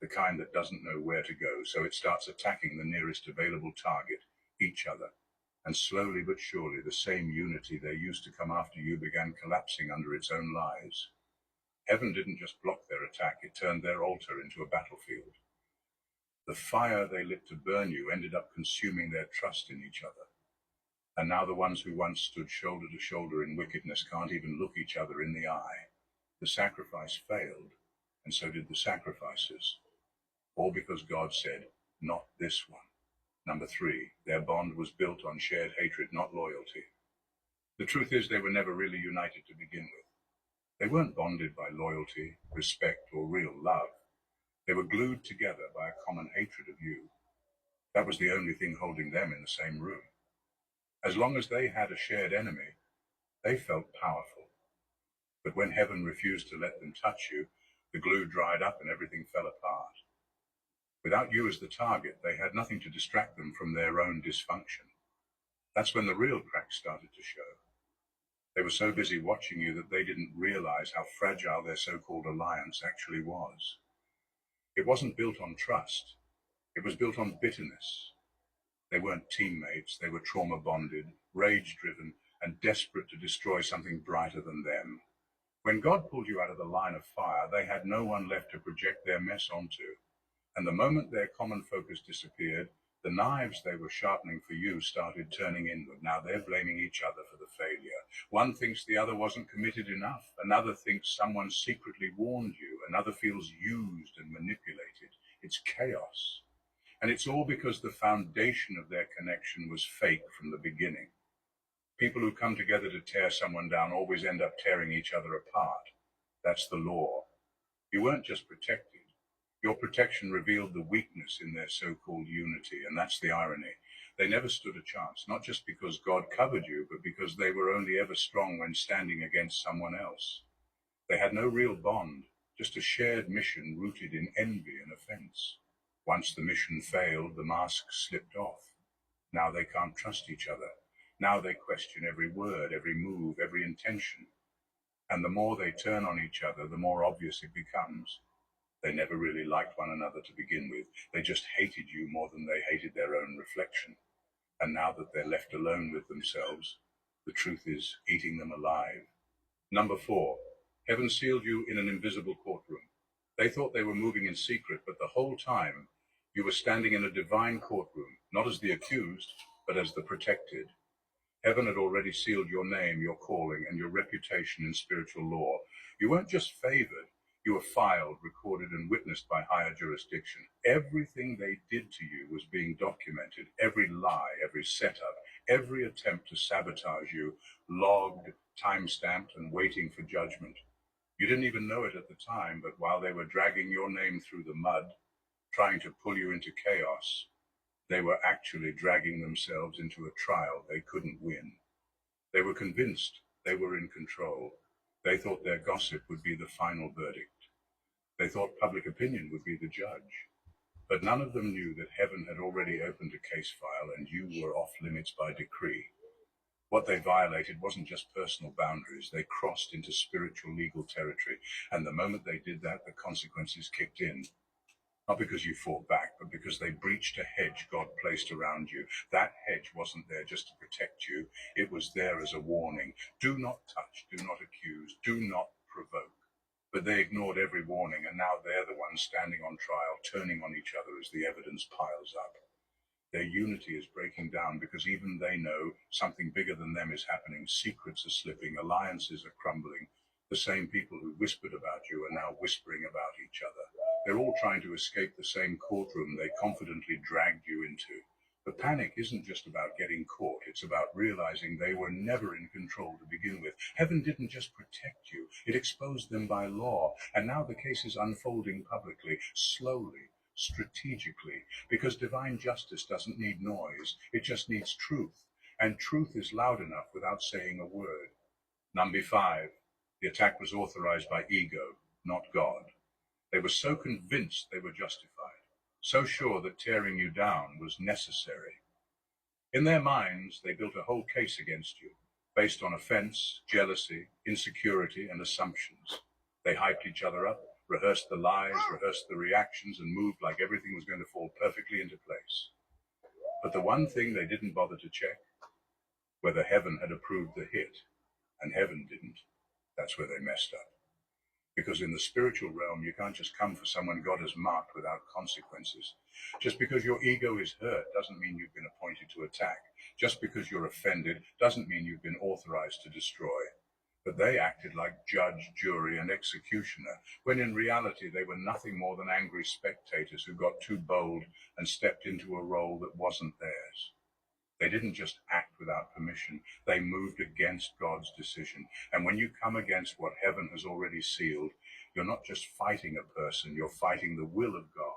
the kind that doesn't know where to go, so it starts attacking the nearest available target, each other. And slowly but surely, the same unity they used to come after you began collapsing under its own lies. Heaven didn't just block their attack, it turned their altar into a battlefield. The fire they lit to burn you ended up consuming their trust in each other. And now the ones who once stood shoulder to shoulder in wickedness can't even look each other in the eye. The sacrifice failed, and so did the sacrifices. All because God said, not this one. Number 3, their bond was built on shared hatred, not loyalty. The truth is they were never really united to begin with. They weren't bonded by loyalty, respect, or real love. They were glued together by a common hatred of you. That was the only thing holding them in the same room. As long as they had a shared enemy, they felt powerful. But when heaven refused to let them touch you, the glue dried up and everything fell apart. Without you as the target, they had nothing to distract them from their own dysfunction. That's when the real cracks started to show. They were so busy watching you that they didn't realize how fragile their so-called alliance actually was. It wasn't built on trust. It was built on bitterness. They weren't teammates. They were trauma-bonded, rage-driven, and desperate to destroy something brighter than them. When God pulled you out of the line of fire, they had no one left to project their mess onto. And the moment their common focus disappeared, the knives they were sharpening for you started turning inward. Now they're blaming each other for the failure. One thinks the other wasn't committed enough. Another thinks someone secretly warned you. Another feels used and manipulated. It's chaos. And it's all because the foundation of their connection was fake from the beginning. People who come together to tear someone down always end up tearing each other apart. That's the law. You weren't just protected. Your protection revealed the weakness in their so-called unity, and that's the irony. They never stood a chance, not just because God covered you, but because they were only ever strong when standing against someone else. They had no real bond, just a shared mission rooted in envy and offense. Once the mission failed, the mask slipped off. Now they can't trust each other. Now they question every word, every move, every intention. And the more they turn on each other, the more obvious it becomes. They never really liked one another to begin with. They just hated you more than they hated their own reflection. And now that they're left alone with themselves, the truth is eating them alive. Number 4, heaven sealed you in an invisible courtroom. They thought they were moving in secret, but the whole time you were standing in a divine courtroom, not as the accused, but as the protected. Heaven had already sealed your name, your calling, and your reputation in spiritual law. You weren't just favored. You were filed, recorded, and witnessed by higher jurisdiction. Everything they did to you was being documented. Every lie, every setup, every attempt to sabotage you, logged, time-stamped, and waiting for judgment. You didn't even know it at the time, but while they were dragging your name through the mud, trying to pull you into chaos, they were actually dragging themselves into a trial they couldn't win. They were convinced they were in control. They thought their gossip would be the final verdict. They thought public opinion would be the judge. But none of them knew that heaven had already opened a case file and you were off limits by decree. What they violated wasn't just personal boundaries. They crossed into spiritual legal territory. And the moment they did that, the consequences kicked in. Not because you fought back, but because they breached a hedge God placed around you. That hedge wasn't there just to protect you. It was there as a warning. Do not touch, do not accuse, do not provoke. But they ignored every warning, and now they're the ones standing on trial, turning on each other as the evidence piles up. Their unity is breaking down because even they know something bigger than them is happening. Secrets are slipping, alliances are crumbling. The same people who whispered about you are now whispering about each other. They're all trying to escape the same courtroom they confidently dragged you into. The panic isn't just about getting caught, it's about realizing they were never in control to begin with. Heaven didn't just protect you, it exposed them by law, and now the case is unfolding publicly, slowly, strategically, because divine justice doesn't need noise, it just needs truth, and truth is loud enough without saying a word. Number 5, the attack was authorized by ego, not God. They were so convinced they were justified, so sure that tearing you down was necessary. In their minds, they built a whole case against you, based on offense, jealousy, insecurity, and assumptions. They hyped each other up, rehearsed the lies, rehearsed the reactions, and moved like everything was going to fall perfectly into place. But the one thing they didn't bother to check, whether heaven had approved the hit, and heaven didn't, that's where they messed up. Because in the spiritual realm, you can't just come for someone God has marked without consequences. Just because your ego is hurt doesn't mean you've been appointed to attack. Just because you're offended doesn't mean you've been authorized to destroy. But they acted like judge, jury, and executioner, when in reality they were nothing more than angry spectators who got too bold and stepped into a role that wasn't theirs. They didn't just act without permission, they moved against God's decision. And when you come against what heaven has already sealed, you're not just fighting a person, you're fighting the will of God.